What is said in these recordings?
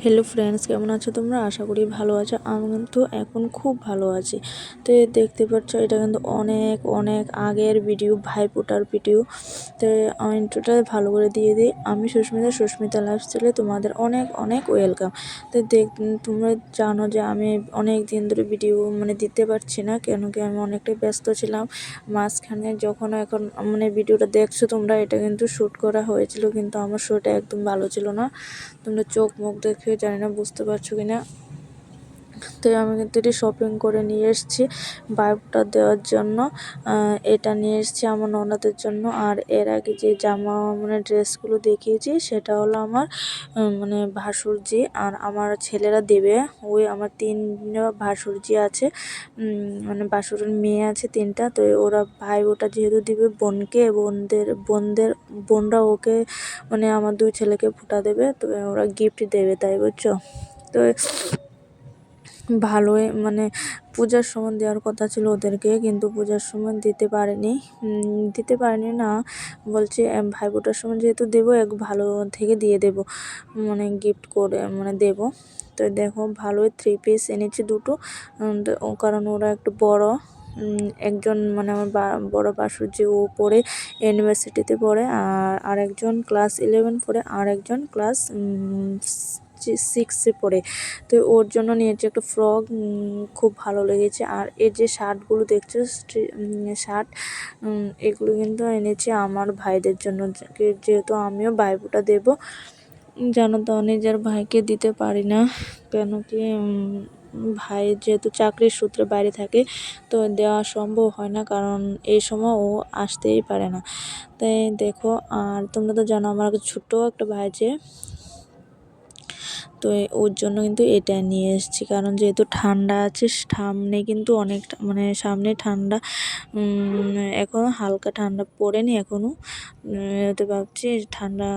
Hello friends, কেমন আছো তোমরা? আশা করি ভালো আছো। আমি কিন্তু এখন খুব ভালো আছি। তো দেখতে পাচ্ছ এটা কিন্তু অনেক অনেক আগের ভিডিও, ভাইফোঁটার ভিডিও। তো আমি ইন্ট্রোটা ভালো করে দিয়ে দিই। আমি সুস্মিতা লাইফস্টাইলে তোমাদের অনেক অনেক ওয়েলকাম। তো তোমরা জানো যে আমি অনেক দিন ধরে ভিডিও দিতে পারছি না, কেন কি আমি অনেকটাই ব্যস্ত ছিলাম। মাঝখানে যখন এখন ভিডিওটা দেখছো তোমরা, এটা কিন্তু শ্যুট করা হয়েছিল, কিন্তু আমার শ্যুটটা একদম ভালো ছিল না। তোমরা চোখ মুখ দেখে জানি না বুঝতে পারছো কিনা। তো আমি কিন্তু এটি শপিং করে নিয়ে এসেছি বাইকটা দেওয়ার জন্য। এটা নিয়ে এসেছি আমার ননদের জন্য। আর এর আগে যে জামা ড্রেসগুলো দেখিয়েছি সেটা হলো আমার ভাসুরজি আর আমার ছেলেরা দেবে। ওই আমার 3 ভাসুরজি আছে, ভাসুরের মেয়ে আছে 3টা। তো ওরা ওটা যেহেতু দিবে বোনকে, বোনরা ওকে আমার 2 ছেলেকে ফোঁটা দেবে। তো ওরা গিফট দেবে, তাই বুঝছো। তো ভালোই পূজার সময় দেওয়ার কথা ছিল ওদেরকে, কিন্তু পূজার সময় দিতে পারেনি না। বলছে ভাইফোঁটার সময় যেহেতু দেবো, এক ভালো থেকে দিয়ে দেবো, গিফট করে দেবো। তো দেখো ভালোই 3 পিস এনেছি দুটো, কারণ ওরা একটু বড়। একজন আমার বড় বাসুর যে ও পড়ে ইউনিভার্সিটিতে পড়ে, আর আরেকজন ক্লাস 11 পড়ে, আর একজন ক্লাস 6-এ পড়ে। তো ওর জন্য নিয়েছি একটা ফ্রক, খুব ভালো লেগেছে। আর এই যে শার্টগুলো দেখছো, শার্ট এগুলো কিন্তু এনেছি আমার ভাইদের জন্য, যেহেতু আমিও ভাইফোঁটা দেবো। জানো তো নিজের ভাইকে দিতে পারি না, কেন কি ভাই যেহেতু চাকরির সূত্রে বাইরে থাকে, তো দেওয়া সম্ভব হয় না, কারণ এই সময় ও আসতেই পারে না। তাই দেখো, আর তোমরা তো জানো আমার ছোট্ট একটা ভাই আছে। তো ওর জন্য কিন্তু এটা নিয়ে এসেছি, কারণ যেহেতু ঠান্ডা আছে সামনে, কিন্তু অনেকটা সামনে ঠান্ডা, এখনও হালকা ঠান্ডা পড়েনি এখনও। তো ভাবছি ঠান্ডা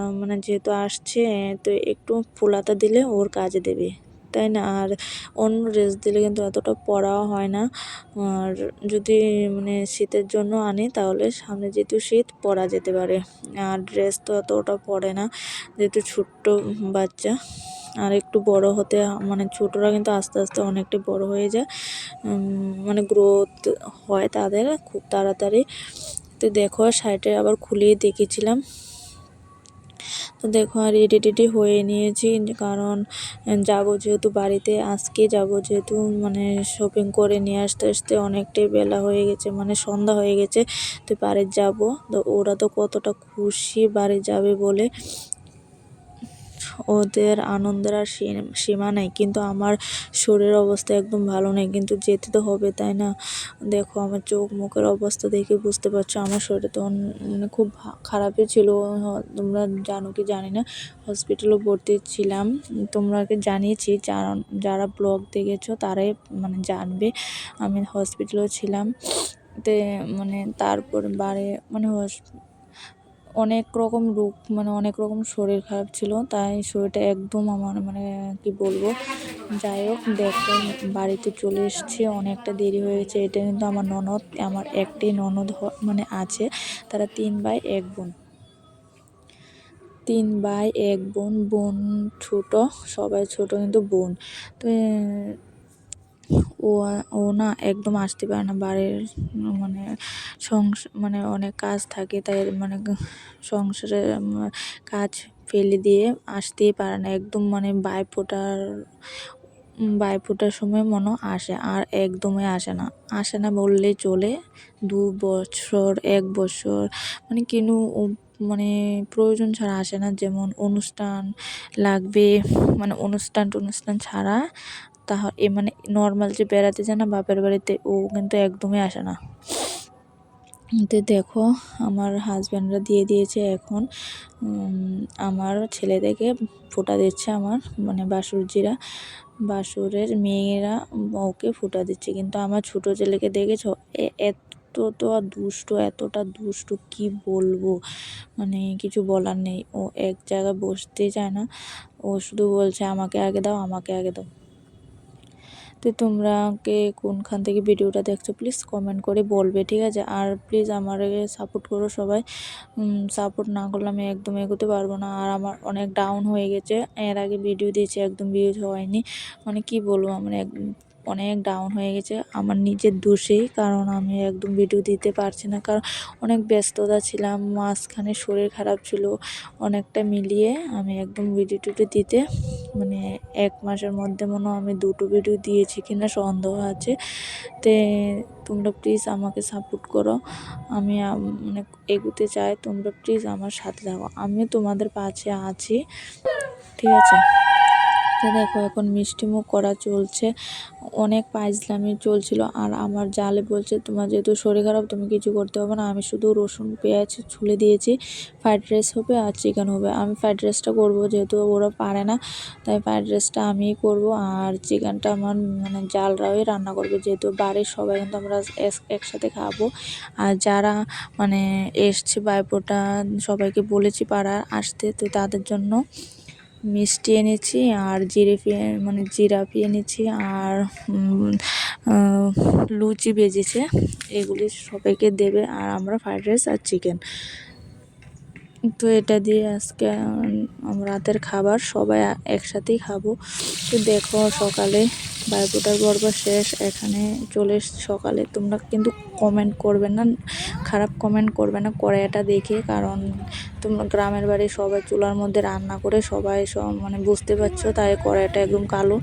যেহেতু আসছে, তো একটু ফুলাতা দিলে ওর কাজে দেবে, তাই না। আর অন্য ড্রেস দিলে কিন্তু এতটা পরাও হয় না। আর যদি শীতের জন্য আনি, তাহলে সামনে যেহেতু শীত পরা যেতে পারে। আর ড্রেস তো এতটা পরে না, যেহেতু ছোট্ট বাচ্চা। আর একটু বড় হতে ছোটরা কিন্তু আস্তে আস্তে অনেকটাই বড় হয়ে যায়, গ্রোথ হয় তাদের খুব তাড়াতাড়ি। তো দেখো শাড়িটা আবার খুলিয়ে দেখেছিলাম। তো দেখো আর রেডি হয়ে নিয়েছি, কারণ যাব যেহেতু বাড়িতে, আজকে যাব যেহেতু শপিং করে নিয়ে আসতে আসতে অনেকটাই বেলা হয়ে গেছে, সন্ধ্যা হয়ে গেছে। তো বাড়ি যাব। তো ওরা তো কতটা খুশি বাড়ি যাবে বলে, ওদের আনন্দের আর সীমা নেই। কিন্তু আমার শরীরের অবস্থা একদম ভালো নেই, কিন্তু যেতে তো হবে, তাই না। দেখো আমার চোখ মুখের অবস্থা দেখে বুঝতে পারছো আমার শরীরটা তো খুব খারাপই ছিল। তোমরা জানো কি জানি না, হসপিটালও ভর্তি ছিলাম। তোমরাকে জানিয়েছি, যারা ব্লগ দেখেছো তারাই জানবে আমি হসপিটালও ছিলাম। তে তারপর বারে অনেক রকম রোগ, অনেক রকম শরীর খারাপ ছিল, তাই শরীরটা একদম আমার কি বলবো। যাই হোক, দেখো বাড়িতে চলে এসেছি, অনেকটা দেরি হয়েছে। এটা কিন্তু আমার ননদ, আমার একটাই ননদ আছে। তারা 3 ভাই 1 বোন, 3 ভাই 1 বোন। বোন ছোট, সবাই ছোট, কিন্তু বোন। তো ও না একদম আসতে পারে না বাড়ির, অনেক কাজ থাকে, তাই সংসারে কাজ ফেলে দিয়ে আসতেই পারে না একদম। ভাইফোঁটার সময় আসে, আর একদমই আসে না বললেই চলে। 2 বছর 1 বছর কিনু প্রয়োজন ছাড়া আসে না, যেমন অনুষ্ঠান লাগবে, অনুষ্ঠান ছাড়া তাহলে নর্মাল যে বেড়াতে যায় না বাপের বাড়িতে, ও কিন্তু একদমই আসে না। তো দেখো আমার হাজব্যান্ডরা দিয়ে দিয়েছে, এখন আমার ছেলেদেরকে ফোঁটা দিচ্ছে, আমার বাসুরজিরা, বাসুরের মেয়েরা ওকে ফোঁটা দিচ্ছে। কিন্তু আমার ছোট ছেলেকে দেখেছো, এতটা দুষ্টু কি বলবো, কিছু বলার নেই। ও এক জায়গায় বসতে চায় না, ও শুধু বলছে আমাকে আগে দাও, আমাকে আগে দাও। তো তোমরা কে কোনখান থেকে ভিডিওটা দেখছো প্লিজ কমেন্ট করে বলবে, ঠিক আছে। আর প্লিজ আমারে সাপোর্ট করো সবাই, সাপোর্ট না করলে আমি একদম এগোতে পারবো না। আর আমার অনেক ডাউন হয়ে গেছে, এর আগে ভিডিও দিয়েছি একদম ভিউজ হয়নি, মানে কি বলবো, আমার অনেক ডাউন হয়ে গেছে আমার নিজের দোষেই, কারণ আমি একদম ভিডিও দিতে পারছি না, কারণ অনেক ব্যস্ততা ছিলাম, মাঝখানে শরীর খারাপ ছিল, অনেকটা মিলিয়ে আমি একদম ভিডিও টিডিও দিতে মানে 1 মাসের মধ্যে মনে হয় আমি 2টো ভিডিও দিয়েছি কিনা সন্দেহ আছে। তে তোমরা প্লিজ আমাকে সাপোর্ট করো, আমি মানে এগোতে চাই, তোমরা প্লিজ আমার সাথে থাকো, আমিও তোমাদের পাশে আছি, ঠিক আছে। তো দেখো এখন মিষ্টিমুখ করা চলছে, অনেক ফাইজলামি চলছিল। আর আমার জালে বলছে তোমার যেহেতু শরীর খারাপ তুমি কিছু করতে হবে না, আমি শুধু রসুন পেঁয়াজ ছুলে দিয়েছি, ফ্রাইড রাইস হবে আর চিকেন হবে। আমি ফ্রাইড রাইসটা করবো, যেহেতু ওরা পারে না, তাই ফ্রাইড রাইসটা আমিই করবো, আর চিকেনটা আমার মানে জালরাই রান্না করবে, যেহেতু বাড়ির সবাই কিন্তু আমরা একসাথে খাবো। আর যারা মানে এসছে ভাইফোঁটা সবাইকে বলেছি পাড়ার আসতে, তো তাদের জন্য মিষ্টি এনেছি আর জিলাপি এনেছি, আর লুচি ভেজেছে, এগুলি সবাইকে দেবে। আর আমরা ফ্রাইড রাইস আর চিকেন, তো এটা দিয়ে আজকে রাতের খাবার সবাই একসাথেই খাবো। তো দেখো সকালে ভাইফোঁটার পর্ব শেষ, এখানে চলে এসছি সকালে। তোমরা কিন্তু কমেন্ট করবে না, খারাপ কমেন্ট করবে না কড়াইটা দেখে, কারণ তোমরা গ্রামের বাড়ি সবাই চুলার মধ্যে রান্না করে সবাই মানে বুঝতে পারছো, তাই কড়াইটা একদম কালো।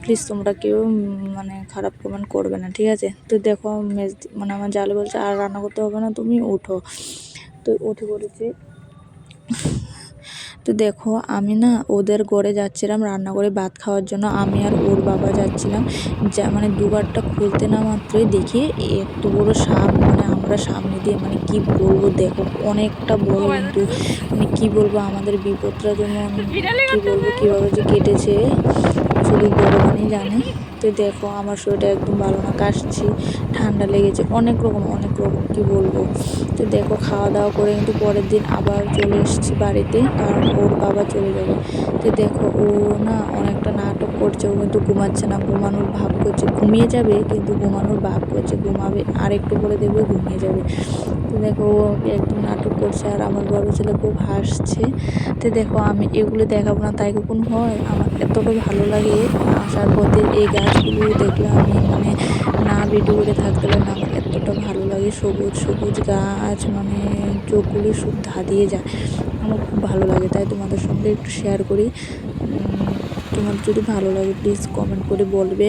প্লিজ তোমরা কেউ মানে খারাপ কমেন্ট করবে না, ঠিক আছে। তো দেখো মানে আমার জালে বলছে আর রান্না করতে হবে না, তুমি উঠো। তো উঠে পড়েছি। তো দেখো আমি না ওদের ঘরে যাচ্ছিলাম রান্না করে ভাত খাওয়ার জন্য, আমি আর ওর বাবা যাচ্ছিলাম, যা মানে দুবারটা খুলতে না মাত্রই দেখি এত বড় সাপ, মানে আমরা সামনে দিয়ে, মানে কি বলবো, দেখো অনেকটা বড়, কিন্তু মানে কি বলবো আমাদের বিপদটা যেমন কি বলবো কীভাবে যে কেটেছে শুধু ভগবানই জানে। তো দেখো আমার শরীরটা একদম ভালো না, কাশছি, ঠান্ডা লেগেছে, অনেক রকম কি বলবো। তো দেখো খাওয়া দাওয়া করে কিন্তু পরের দিন আবার চলে এসেছি বাড়িতে, কারণ ওর বাবা চলে যাবে। তো দেখো ও না অনেকটা নাটক করছে, ও কিন্তু ঘুমাচ্ছে না, ঘুমানোর ভাব করছে, ঘুমিয়ে যাবে কিন্তু ঘুমানোর ভাব করছে, ঘুমাবে আর একটু করে দেখবে ঘুমিয়ে যাবে। তো দেখো ও একদম নাটক করছে, আর আমার বড় ছেলে খুব হাসছে। তো দেখো আমি এগুলো দেখাবো না তাই কখন হয়, আমার এতটা ভালো লাগে আসার পথে এই গাছগুলো দেখলে আমি মানে না ভিডিও করে থাকতে পারি না, আমার এতটা ভালো লাগে, সবুজ সবুজ গাছ, মানে চোখগুলো সব ধাঁধিয়ে যায়, আমার খুব ভালো লাগে, তাই তোমাদের সঙ্গে একটু শেয়ার করি। তোমার যদি ভালো লাগে প্লিজ কমেন্ট করে বলবে।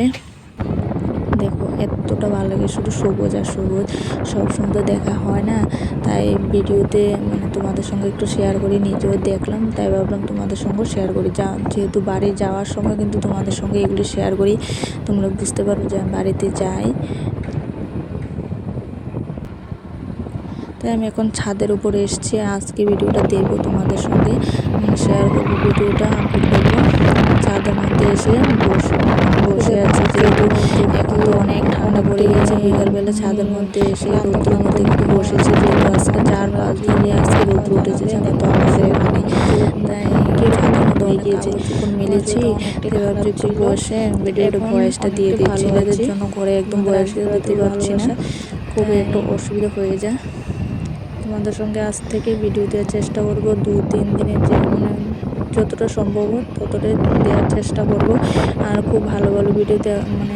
দেখো এতটা ভালো লাগে, শুধু সবুজ আর সবুজ, সবসময় তো দেখা হয় না, তাই ভিডিওতে মানে তোমাদের সঙ্গে একটু শেয়ার করি, নিজেও দেখলাম তাই ভাবলাম তোমাদের সঙ্গে শেয়ার করি, যেহেতু বাড়ি যাওয়ার সময় কিন্তু তোমাদের সঙ্গে এগুলি শেয়ার করি, তোমরা বুঝতে পারো যে আমি বাড়িতে যাই। তাই আমি এখন ছাদের উপরে এসেছি, আজকে ভিডিওটা দেবো তোমাদের সঙ্গে, শেয়ার করবো, ভিডিওটা আপলোড করবো। ছাদের মধ্যে এসে বসে আছি, যেহেতু এখন তো অনেক ঠান্ডা পড়ে গেছে, বিকালবেলা ছাদের মধ্যে এসে রৌদ্রের মধ্যে একটু বসেছি, যেহেতু আজকে 4-5 দিনে আজকে রৌদ্র উঠেছে জানো তো আমাদের এখানে, তাই ছাদের মধ্যে গিয়েছে যখন মেলেছি, ভাবছি একটু বসে ভিডিওটা ভয়েসটা দিয়ে দিই, ছেলেদের জন্য ঘরে একদম ভয়েস দিতে পারছি না, খুবই একটু অসুবিধা হয়ে যায়। তোমাদের সঙ্গে আজ থেকে ভিডিও দেওয়ার চেষ্টা করব, 2-3 দিনের যে মানে যতটা সম্ভব ততটা দেওয়ার চেষ্টা করব। আর খুব ভালো ভালো ভিডিও মানে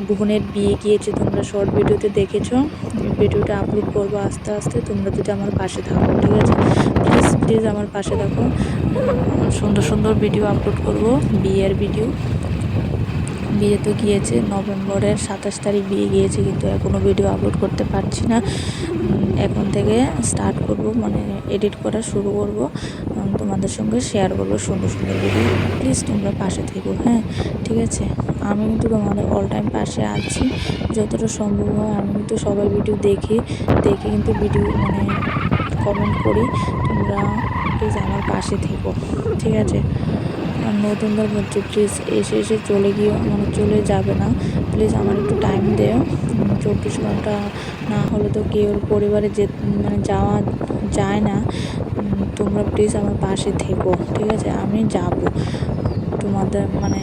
বোনের বিয়ে গিয়েছে, তোমরা শর্ট ভিডিওতে দেখেছো, ভিডিওটা আপলোড করব আস্তে আস্তে, তোমরা যদি আমার পাশে থাকো, ঠিক আছে। প্লিজ প্লিজ আমার পাশে থাকো, সুন্দর সুন্দর ভিডিও আপলোড করব, বিয়ের ভিডিও। বিয়ে তো গিয়েছে নভেম্বরের 27 তারিখ বিয়ে গিয়েছে, কিন্তু এখনও ভিডিও আপলোড করতে পারছি না, এখন থেকে স্টার্ট করব, মানে এডিট করা শুরু করব, তোমাদের সঙ্গে শেয়ার করবো সুন্দর সুন্দর ভিডিও, প্লিজ তোমরা পাশে থেকো, হ্যাঁ ঠিক আছে। আমি কিন্তু তোমাদের অল টাইম পাশে আছি, যতটা সম্ভব হয় আমি কিন্তু সবাই ভিডিও দেখে কিন্তু ভিডিও মানে কমেন্ট করি, তোমরা প্লিজ আমার পাশে থেকো, ঠিক আছে। আর নতুনদের বলছি প্লিজ এসে এসে চলে গিয়ে মানে চলে যাবে না, প্লিজ আমার একটু টাইম দেও, 24 ঘন্টা না হলে তো কেউ পরিবারে মানে যাওয়া যায় না, তোমরা প্লিজ আমার পাশে থেকো, ঠিক আছে। আমি যাব তোমাদের মানে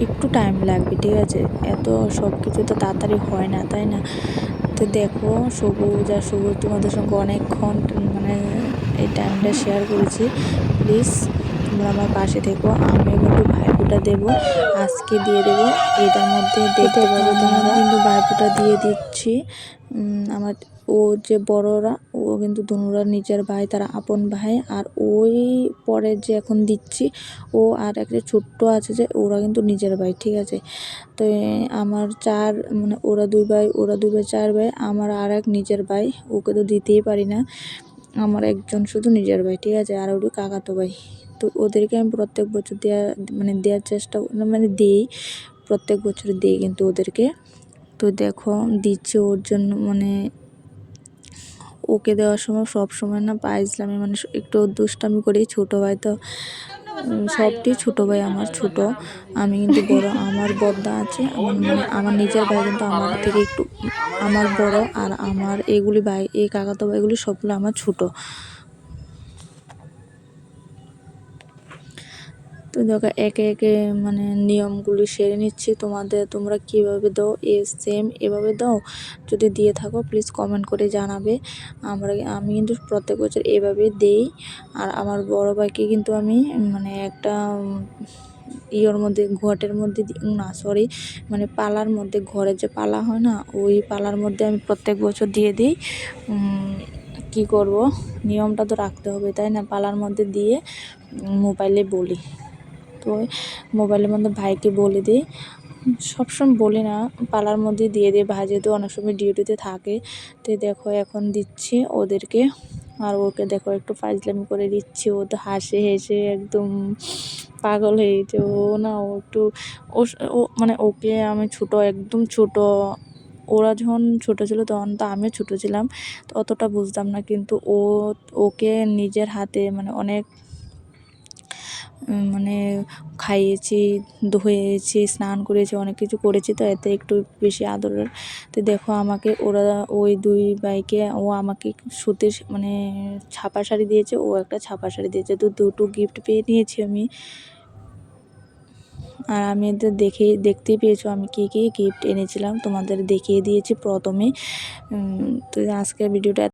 একটু টাইম লাগবে, ঠিক আছে? এত সব কিছু তো তাড়াতাড়ি হয় না, তাই না? তো দেখো সবুজ আর সবুজ তোমাদের সঙ্গে অনেকক্ষণ মানে এই টাইমটা শেয়ার করেছি। প্লিজ তোমরা আমার পাশে থেকো। আমিও কিন্তু ভাইফোঁটা দেবো, আজকে দিয়ে দেবো। এটার মধ্যে দেখতে পাবে তোমরা কিন্তু ভাইফোঁটা দিয়ে দিচ্ছি। আমার ও যে বড়রা ও কিন্তু দুনুরা নিজের ভাই, তারা আপন ভাই। আর ওই পরে যে এখন দিচ্ছি ও আর একটা ছোট্ট আছে যে ওরা কিন্তু নিজের ভাই, ঠিক আছে? তো আমার মানে ওরা দুই ভাই 4 ভাই, আমার আর এক নিজের ভাই, ওকে তো দিতেই পারি না। আমার একজন শুধু নিজের ভাই, ঠিক আছে? আর ওটি কাকাতো ভাই। তো ওদেরকে আমি প্রত্যেক বছর দেওয়ার চেষ্টা মানে দিই, প্রত্যেক বছর দিই কিন্তু ওদেরকে। তো দেখো দিচ্ছি ওর জন্য, মানে ওকে দেওয়ার সময় সব সময় না পাইজলামি মানে একটু দুষ্টামি করি। ছোটো ভাই তো সবটি ছোটো ভাই আমার ছোট, আমি কিন্তু বড়। আমার বড়দা আছে, আমার নিজের ভাই কিন্তু আমার থেকে একটু আমার বড়। আর আমার এগুলি ভাই, এই কাকাতো ভাইগুলি সবগুলো আমার ছোট। তো দেখো একে একে মানে নিয়মগুলি সেরে নিচ্ছি। তোমরা কীভাবে দাও সেম এভাবে দাও? যদি দিয়ে থাকো প্লিজ কমেন্ট করে জানাবে। আমি কিন্তু প্রত্যেক বছর এভাবে দেই। আর আমার বড় ভাইকে কিন্তু আমি মানে একটা ইয়ের মধ্যে ঘটের মধ্যে না সরি মানে পালার মধ্যে, ঘরের যে পালা হয় না, ওই পালার মধ্যে আমি প্রত্যেক বছর দিয়ে দিই। কি করব, নিয়মটা তো রাখতে হবে, তাই না? পালার মধ্যে দিয়ে মোবাইলে বলি। তো মোবাইলের মধ্যে ভাইকে বলে দিই, সবসময় বলি না, পালার মধ্যে দিয়ে দিই। ভাই যেহেতু অনেক সময় ডিউটিতে থাকে। তো দেখো এখন দিচ্ছি ওদেরকে। আর ওকে দেখো একটু ফাজলামি করে দিচ্ছি, ও তো হাসে হেসে একদম পাগল হয়ে গেছে। ও একটু ও মানে ওকে আমি ছোট, একদম ছোট। ওরা যখন ছোট ছিল তখন তো আমিও ছোট ছিলাম, তো অতটা বুঝতাম না। কিন্তু ওকে নিজের হাতে মানে অনেক মানে খাইয়েছি, ধুয়েছি, স্নান করেছি, অনেক কিছু করেছি। তো এতে একটু বেশি আদরের। তো দেখো আমাকে ওরা ওই দুই ভাইকে ও আমাকে সুতির মানে ছাপা শাড়ি দিয়েছে, ও একটা ছাপা শাড়ি দিয়েছে। তো দুটো গিফট পেয়ে নিয়েছি আমি। আর আমি তো দেখতেই পেয়েছো আমি কী কী গিফট এনেছিলাম, তোমাদের দেখিয়ে দিয়েছি প্রথমে। তো আজকের ভিডিওটা